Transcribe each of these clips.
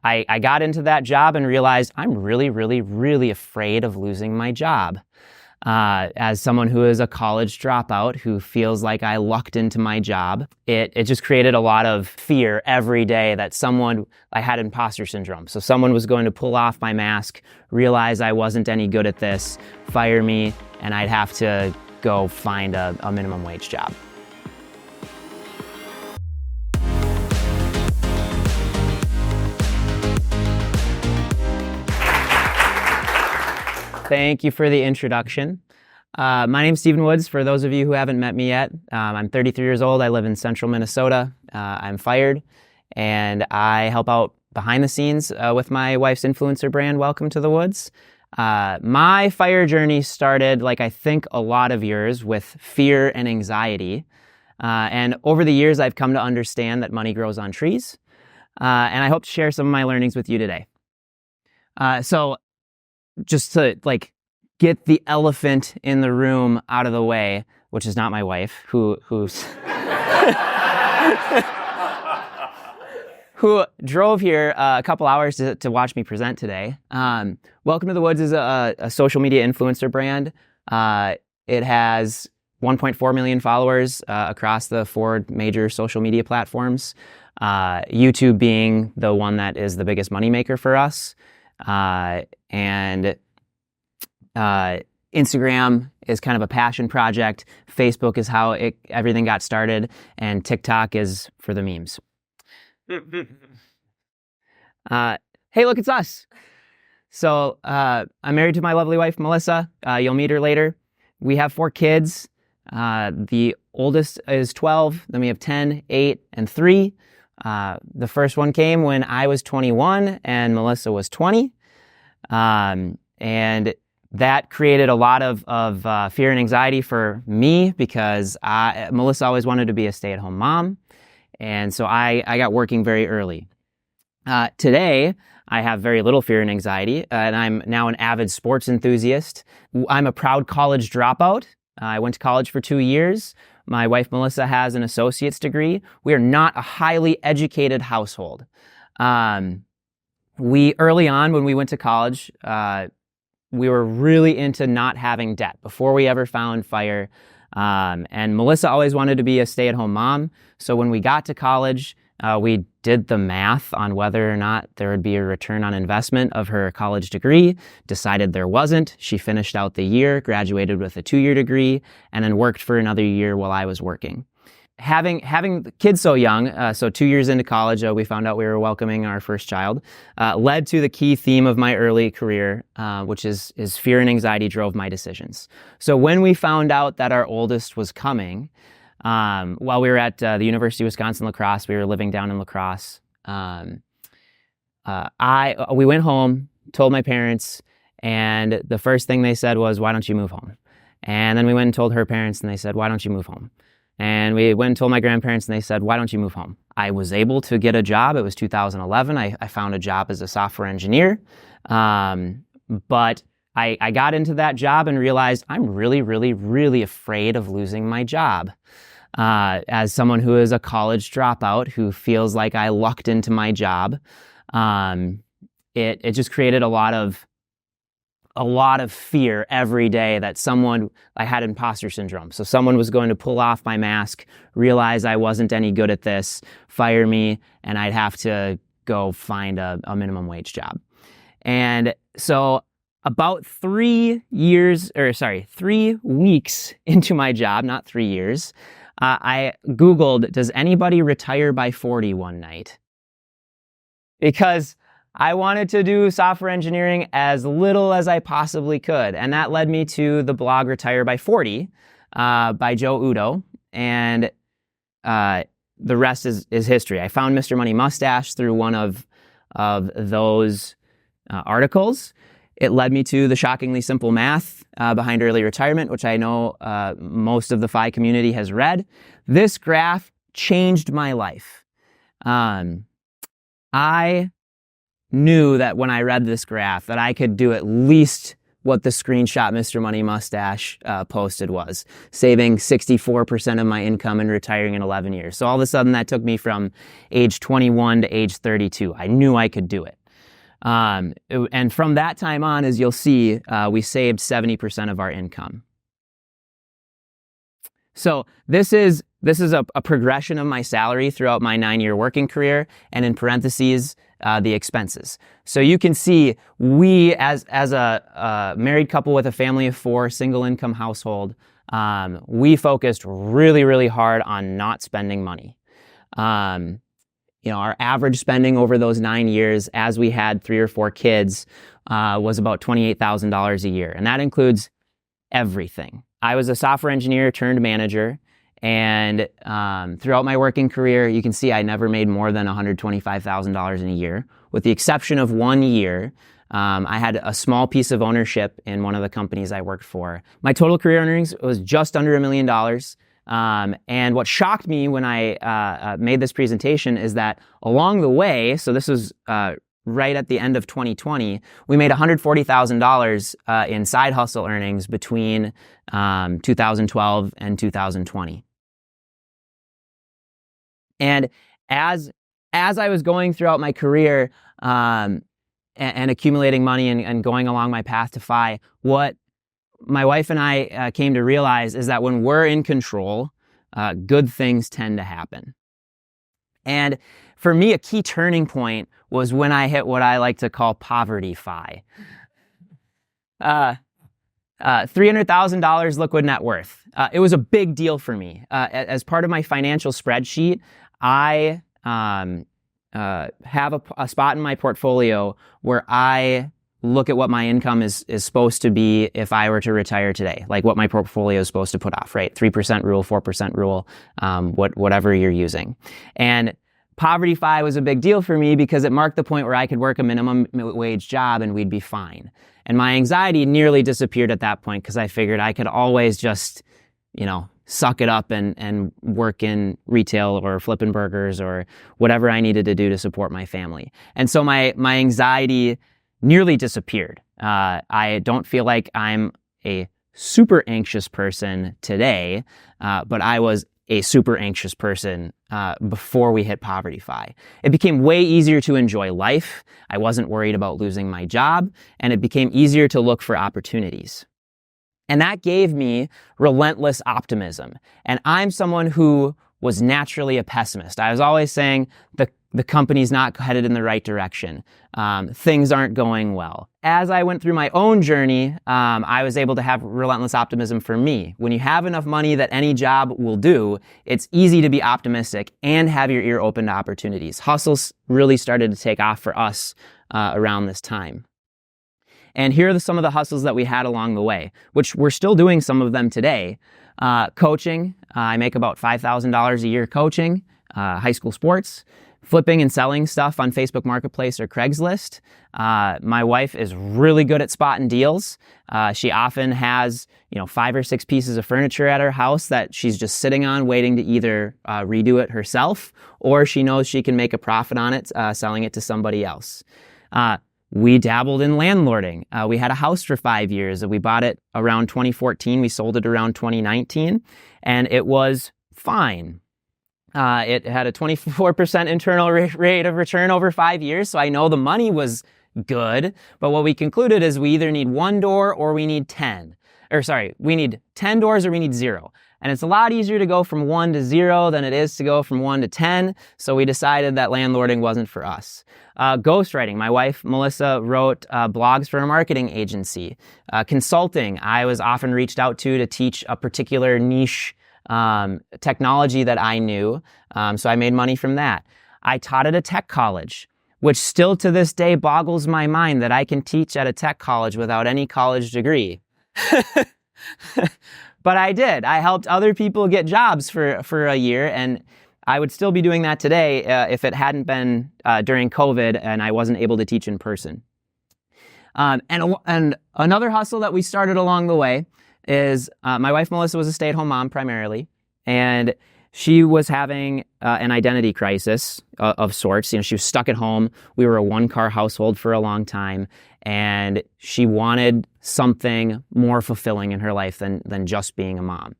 I got into that job and realized I'm really, really, really afraid of losing my job. As someone who is a college dropout who feels like I lucked into my job, it just created a lot of fear every day that I had imposter syndrome. So someone was going to pull off my mask, realize I wasn't any good at this, fire me, and I'd have to go find a minimum wage job. Thank you for the introduction. My name's Stephen Woods, for those of you who haven't met me yet. I'm 33 years old. I live in central Minnesota. I'm fired, and I help out behind the scenes with my wife's influencer brand, Welcome to the Woods. My fire journey started, like I think a lot of yours, with fear and anxiety. And over the years, I've come to understand that money grows on trees. And I hope to share some of my learnings with you today. So just to get the elephant in the room out of the way, which is not my wife, who's who drove here a couple hours to watch me present today. Welcome to the Woods is a social media influencer brand. It has 1.4 million followers across the 4 major social media platforms, YouTube being the one that is the biggest moneymaker for us. And Instagram is kind of a passion project. Facebook is how everything got started, and TikTok is for the memes. Hey, look, it's us. So I'm married to my lovely wife, Melissa. You'll meet her later. We have 4 kids. The oldest is 12. Then we have 10, 8, and 3. The first one came when I was 21 and Melissa was 20. And that created a lot of fear and anxiety for me because Melissa always wanted to be a stay-at-home mom. And so I got working very early. Today, I have very little fear and anxiety, and I'm now an avid sports enthusiast. I'm a proud college dropout. I went to college for 2 years. My wife, Melissa, has an associate's degree. We are not a highly educated household. Early on, when we went to college, we were really into not having debt before we ever found fire. And Melissa always wanted to be a stay-at-home mom. So when we got to college, we did the math on whether or not there would be a return on investment of her college degree, decided there wasn't. She finished out the year, graduated with a 2-year degree, and then worked for another year while I was working. Having kids so young, so 2 years into college, we found out we were welcoming our first child, led to the key theme of my early career, which is fear and anxiety drove my decisions. So when we found out that our oldest was coming, while we were at the University of Wisconsin-La Crosse, we were living down in La Crosse, we went home, told my parents, and the first thing they said was, "Why don't you move home?" And then we went and told her parents, and they said, "Why don't you move home?" And we went and told my grandparents, and they said, "Why don't you move home?" I was able to get a job. It was 2011. I found a job as a software engineer. But I got into that job and realized I'm really, really, really afraid of losing my job. As someone who is a college dropout who feels like I lucked into my job, it just created a lot of fear every day that I had imposter syndrome. So someone was going to pull off my mask, realize I wasn't any good at this, fire me, and I'd have to go find a minimum wage job. And so about 3 weeks into my job, not 3 years, I Googled, does anybody retire by 40 one night? Because I wanted to do software engineering as little as I possibly could. And that led me to the blog Retire by 40 by Joe Udo. And the rest is history. I found Mr. Money Mustache through one of those articles. It led me to the shockingly simple math behind early retirement, which I know most of the FI community has read. This graph changed my life. I knew that when I read this graph that I could do at least what the screenshot Mr. Money Mustache posted was, saving 64% of my income and retiring in 11 years. So all of a sudden that took me from age 21 to age 32. I knew I could do it. And from that time on, as you'll see, we saved 70% of our income. So this is a progression of my salary throughout my 9-year working career, and in parentheses, the expenses. So you can see we, as a married couple with a family of 4, single income household, we focused really, really hard on not spending money. Our average spending over those 9 years, as we had 3 or 4 kids, was about $28,000 a year. And that includes everything. I was a software engineer turned manager. And throughout my working career, you can see I never made more than $125,000 in a year. With the exception of 1 year, I had a small piece of ownership in one of the companies I worked for. My total career earnings was just under $1 million. And what shocked me when I made this presentation is that along the way, so this was right at the end of 2020, we made $140,000 in side hustle earnings between 2012 and 2020. And as I was going throughout my career and accumulating money and going along my path to FI, what my wife and I came to realize is that when we're in control, good things tend to happen. And for me, a key turning point was when I hit what I like to call PovertyFI. $300,000 liquid net worth. It was a big deal for me. As part of my financial spreadsheet, I have a spot in my portfolio where I look at what my income is supposed to be if I were to retire today, like what my portfolio is supposed to put off, right? 3% rule, 4% rule, whatever you're using. And PovertyFI was a big deal for me because it marked the point where I could work a minimum wage job and we'd be fine. And my anxiety nearly disappeared at that point because I figured I could always just, suck it up and work in retail or flipping burgers or whatever I needed to do to support my family. And so my anxiety nearly disappeared. I don't feel like I'm a super anxious person today, but I was a super anxious person before we hit PovertyFI. It became way easier to enjoy life. I wasn't worried about losing my job, and it became easier to look for opportunities. And that gave me relentless optimism. And I'm someone who was naturally a pessimist. I was always saying the company's not headed in the right direction. Things aren't going well. As I went through my own journey, I was able to have relentless optimism for me. When you have enough money that any job will do, it's easy to be optimistic and have your ear open to opportunities. Hustles really started to take off for us around this time. And here are some of the hustles that we had along the way, which we're still doing some of them today. Coaching, I make about $5,000 a year coaching, high school sports. Flipping and selling stuff on Facebook Marketplace or Craigslist. My wife is really good at spotting deals. She often has, 5 or 6 pieces of furniture at her house that she's just sitting on, waiting to either redo it herself, or she knows she can make a profit on it, selling it to somebody else. We dabbled in landlording. We had a house for 5 years. We bought it around 2014. We sold it around 2019, and it was fine. It had a 24% internal rate of return over 5 years, so I know the money was good. But what we concluded is we either need 1 door or we need 10. We need 10 doors or we need 0. And it's a lot easier to go from 1 to 0 than it is to go from 1 to 10. So we decided that landlording wasn't for us. Ghostwriting. My wife, Melissa, wrote blogs for a marketing agency. Consulting. I was often reached out to teach a particular niche technology that I knew. So I made money from that. I taught at a tech college, which still to this day boggles my mind that I can teach at a tech college without any college degree. But I did. I helped other people get jobs for a year, and I would still be doing that today if it hadn't been during COVID and I wasn't able to teach in person. And another hustle that we started along the way is my wife Melissa was a stay-at-home mom primarily, and she was having an identity crisis of sorts. She was stuck at home. We were a 1-car household for a long time, and she wanted something more fulfilling in her life than just being a mom.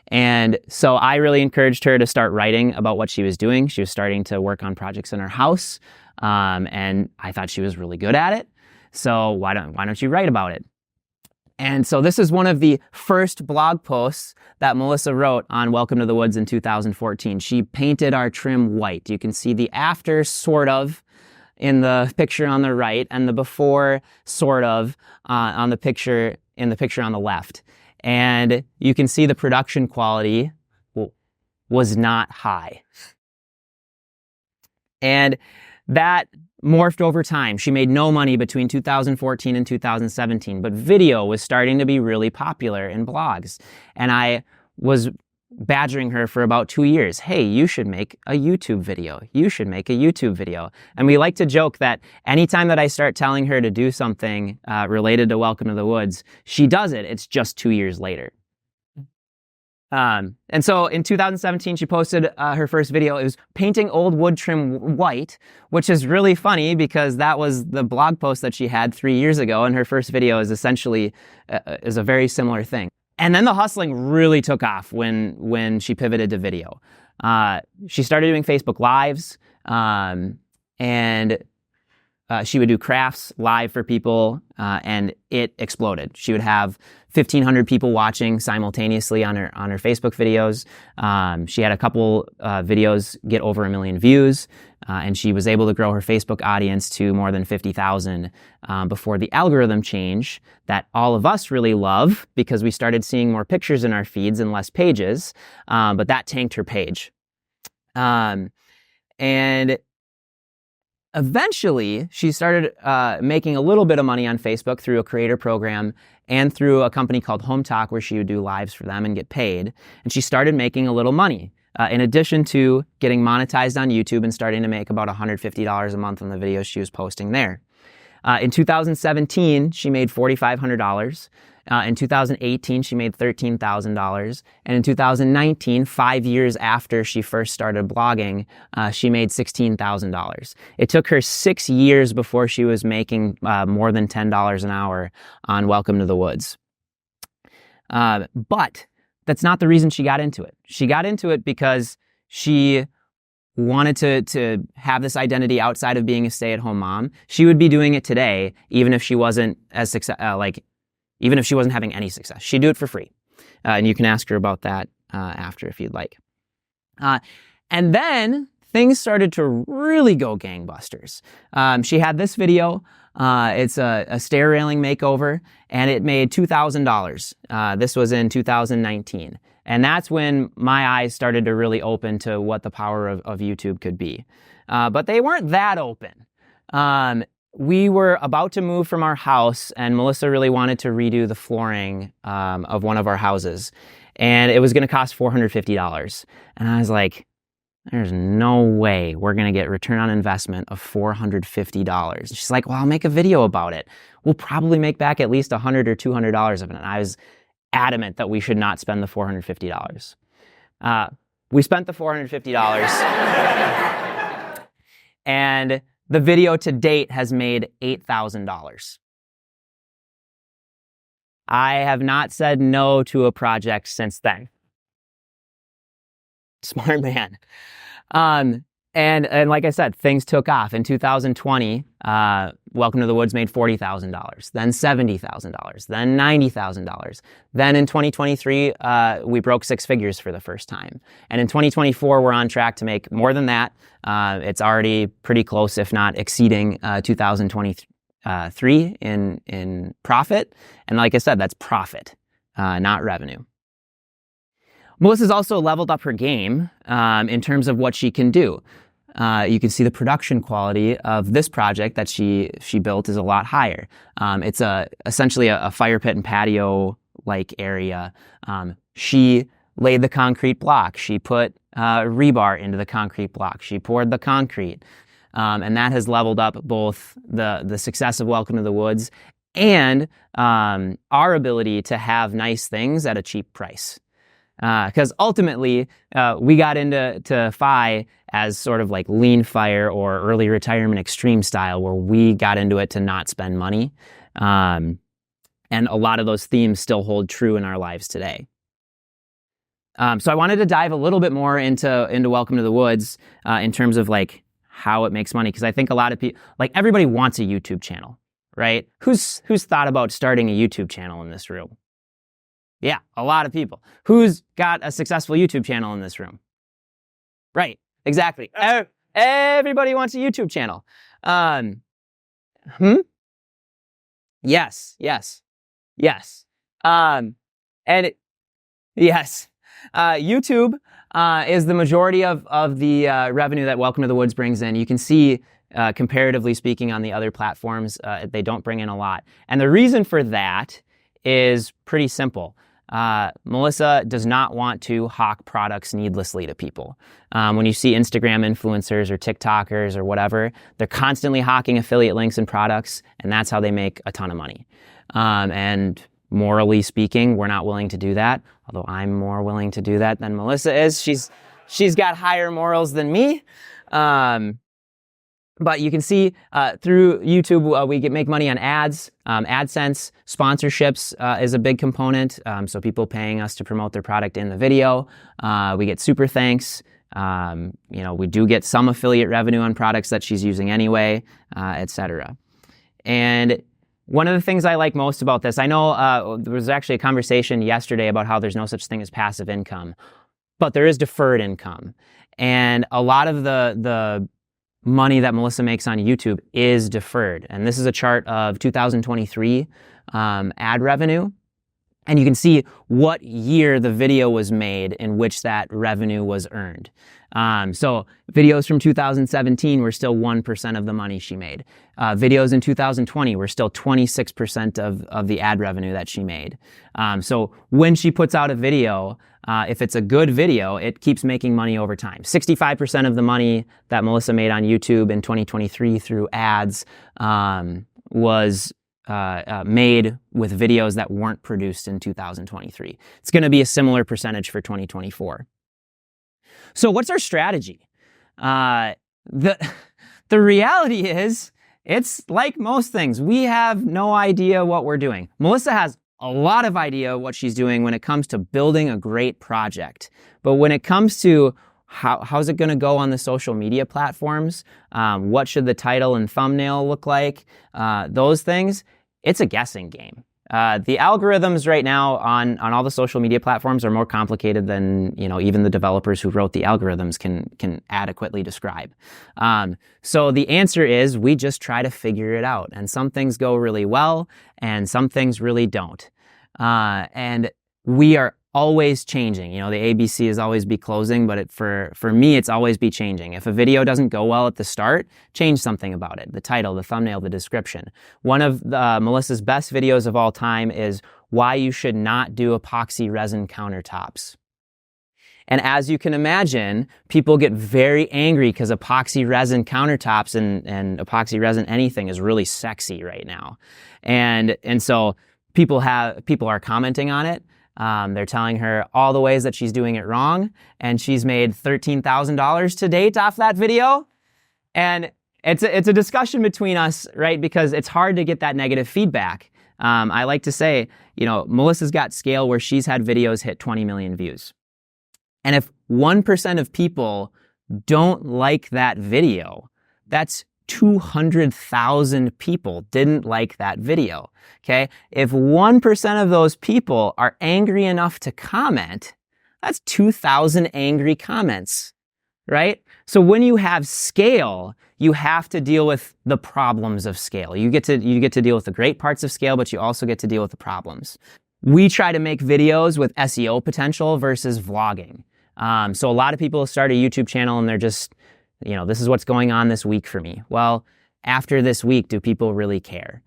And so I really encouraged her to start writing about what she was doing. She was starting to work on projects in her house. And I thought she was really good at it. So why don't you write about it? And so this is one of the first blog posts that Melissa wrote on Welcome to the Woods in 2014. She painted our trim white. You can see the after sort of in the picture on the right and the before sort of on the picture on the left. And you can see the production quality was not high. And that morphed over time. She made no money between 2014 and 2017, but video was starting to be really popular in blogs. And I was badgering her for about 2 years. Hey, you should make a YouTube video. You should make a YouTube video. And we like to joke that anytime that I start telling her to do something related to Welcome to the Woods, she does it. It's just 2 years later. And so in 2017, she posted her first video. It was painting old wood trim white, which is really funny because that was the blog post that she had 3 years ago. And her first video is essentially is a very similar thing. And then the hustling really took off when she pivoted to video. She started doing Facebook Lives, and she would do crafts live for people, and it exploded. She would have 1,500 people watching simultaneously on her Facebook videos. She had a couple videos get over 1 million views, and she was able to grow her Facebook audience to more than 50,000 before the algorithm change that all of us really love because we started seeing more pictures in our feeds and less pages, but that tanked her page. And eventually, she started making a little bit of money on Facebook through a creator program and through a company called Home Talk where she would do lives for them and get paid. And she started making a little money in addition to getting monetized on YouTube and starting to make about $150 a month on the videos she was posting there. In 2017, she made $4,500. In 2018, she made $13,000. And in 2019, 5 years after she first started blogging, she made $16,000. It took her 6 years before she was making more than $10 an hour on Welcome to the Woods. But that's not the reason she got into it. She got into it because she wanted to have this identity outside of being a stay-at-home mom. She would be doing it today, even if she wasn't as even if she wasn't having any success. She'd do it for free. And you can ask her about that after if you'd like. And then things started to really go gangbusters. She had this video. It's a stair railing makeover, and it made $2,000. This was in 2019. And that's when my eyes started to really open to what the power of YouTube could be. But they weren't that open. We were about to move from our house, and Melissa really wanted to redo the flooring of one of our houses. And it was going to cost $450. And I was like, there's no way we're going to get return on investment of $450. She's like, well, I'll make a video about it. We'll probably make back at least $100 or $200 of it. And I was adamant that we should not spend the $450. We spent the $450. And the video to date has made $8,000. I have not said no to a project since then. Smart man. And like I said, things took off. In 2020, Welcome to the Woods made $40,000, then $70,000, then $90,000. Then in 2023, we broke 6 figures for the first time. And in 2024, we're on track to make more than that. It's already pretty close, if not exceeding 2023 in profit. And like I said, that's profit, not revenue. Melissa's also leveled up her game in terms of what she can do. You can see the production quality of this project that she built is a lot higher. It's essentially a fire pit and patio-like area. She laid the concrete block. She put rebar into the concrete block. She poured the concrete. And that has leveled up both the success of Welcome to the Woods and our ability to have nice things at a cheap price. Because ultimately, we got into FI as sort of like lean fire or early retirement extreme style, where we got into it to not spend money. And a lot of those themes still hold true in our lives today. So I wanted to dive a little bit more into Welcome to the Woods in terms of like how it makes money, because I think a lot of people, like everybody wants a YouTube channel, right? Who's thought about starting a YouTube channel in this room? Yeah, a lot of people. Who's got a successful YouTube channel in this room? Right, exactly. Everybody wants a YouTube channel. Yes. Yes. YouTube is the majority of the revenue that Welcome to the Woods brings in. You can see, comparatively speaking, on the other platforms, they don't bring in a lot. And the reason for that is pretty simple. Melissa does not want to hawk products needlessly to people. When you see Instagram influencers or TikTokers or whatever, they're constantly hawking affiliate links and products, and that's how they make a ton of money. And morally speaking, we're not willing to do that, although I'm more willing to do that than Melissa is. She's got higher morals than me. But you can see through YouTube, we make money on ads, AdSense, sponsorships is a big component. So people paying us to promote their product in the video. We get super thanks. We do get some affiliate revenue on products that she's using anyway, etc. And one of the things I like most about this, I know there was actually a conversation yesterday about how there's no such thing as passive income, but there is deferred income. And a lot of the money that Melissa makes on YouTube is deferred. And this is a chart of 2023 ad revenue. And you can see what year the video was made in which that revenue was earned. So videos from 2017 were still 1% of the money she made. Videos in 2020 were still 26% of the ad revenue that she made. So when she puts out a video, if it's a good video, it keeps making money over time. 65% of the money that Melissa made on YouTube in 2023 through ads was made with videos that weren't produced in 2023. It's going to be a similar percentage for 2024. So what's our strategy? The reality is, it's like most things. We have no idea what we're doing. Melissa has a lot of idea what she's doing when it comes to building a great project. But when it comes to how's it going to go on the social media platforms, what should the title and thumbnail look like, those things, it's a guessing game. The algorithms right now on all the social media platforms are more complicated than even the developers who wrote the algorithms can adequately describe. So the answer is we just try to figure it out, and some things go really well and some things really don't. And we are always changing. The ABC is always be closing, but for me, it's always be changing. If a video doesn't go well at the start, change something about it. The title, the thumbnail, the description. One of Melissa's best videos of all time is why you should not do epoxy resin countertops. And as you can imagine, people get very angry because epoxy resin countertops and epoxy resin anything is really sexy right now. And so people are commenting on it. They're telling her all the ways that she's doing it wrong, and she's made $13,000 to date off that video. And it's a discussion between us, right? Because it's hard to get that negative feedback. I like to say, Melissa's got scale where she's had videos hit 20 million views. And if 1% of people don't like that video, that's 200,000 people didn't like that video, okay? If 1% of those people are angry enough to comment, that's 2,000 angry comments, right? So when you have scale, you have to deal with the problems of scale. You get to deal with the great parts of scale, but you also get to deal with the problems. We try to make videos with SEO potential versus vlogging. So a lot of people start a YouTube channel and they're just, this is what's going on this week for me. Well, after this week, do people really care?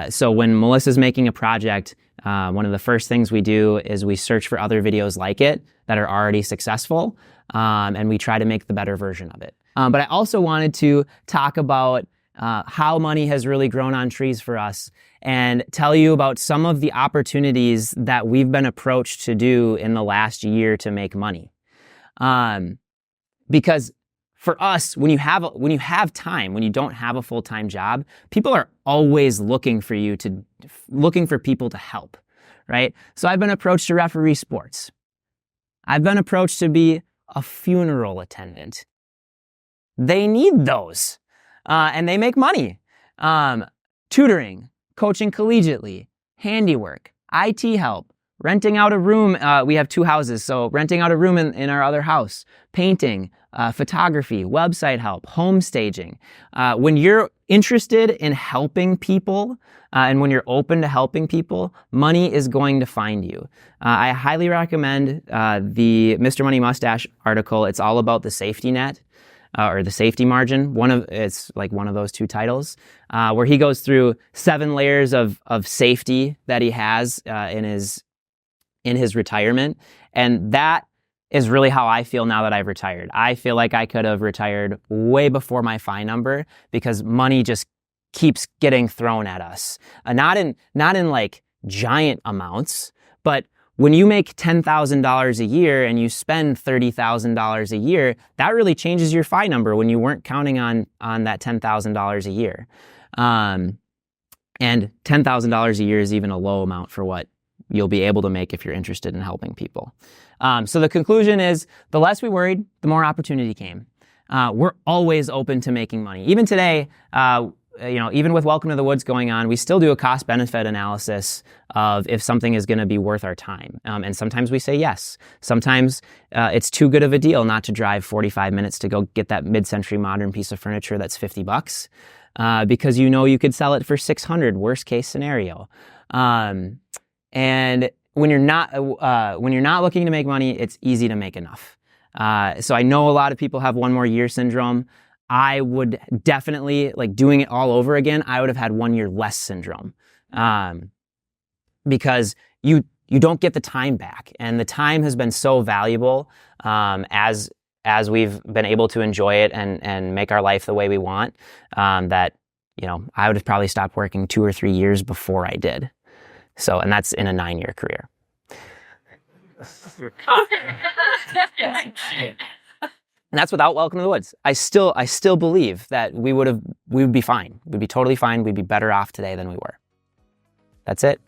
So when Melissa's making a project, one of the first things we do is we search for other videos like it that are already successful, and we try to make the better version of it. But I also wanted to talk about how money has really grown on trees for us and tell you about some of the opportunities that we've been approached to do in the last year to make money. Because for us, when you have time, when you don't have a full-time job, people are always looking for people to help, right? So I've been approached to referee sports. I've been approached to be a funeral attendant. they need those. And they make money. Tutoring, coaching collegiately, handiwork, IT help, renting out a room. We have 2 houses, so renting out a room in our other house, painting, photography, website help, home staging. When you're interested in helping people and when you're open to helping people, money is going to find you. I highly recommend the Mr. Money Mustache article. It's all about the safety net. Or the safety margin. It's like one of those 2 titles, where he goes through 7 layers of safety that he has in his retirement, and that is really how I feel now that I've retired. I feel like I could have retired way before my FI number because money just keeps getting thrown at us. Not in like giant amounts, but when you make $10,000 a year and you spend $30,000 a year, that really changes your FI number when you weren't counting on that $10,000 a year. And $10,000 a year is even a low amount for what you'll be able to make if you're interested in helping people. So the conclusion is, the less we worried, the more opportunity came. We're always open to making money. Even today, even with Welcome to the Woods going on, we still do a cost-benefit analysis of if something is going to be worth our time. And sometimes we say yes. Sometimes it's too good of a deal not to drive 45 minutes to go get that mid-century modern piece of furniture that's $50, because you could sell it for $600, worst case scenario. And when you're not looking to make money, it's easy to make enough. So I know a lot of people have one more year syndrome. I would definitely, like, doing it all over again, I would have had 1 year less syndrome, because you don't get the time back, and the time has been so valuable as we've been able to enjoy it and make our life the way we want, that I would have probably stopped working 2 or 3 years before I did. So, and that's in a 9-year career. And that's without Welcome to the Woods. I still believe that we would be fine. We'd be totally fine. We'd be better off today than we were. That's it.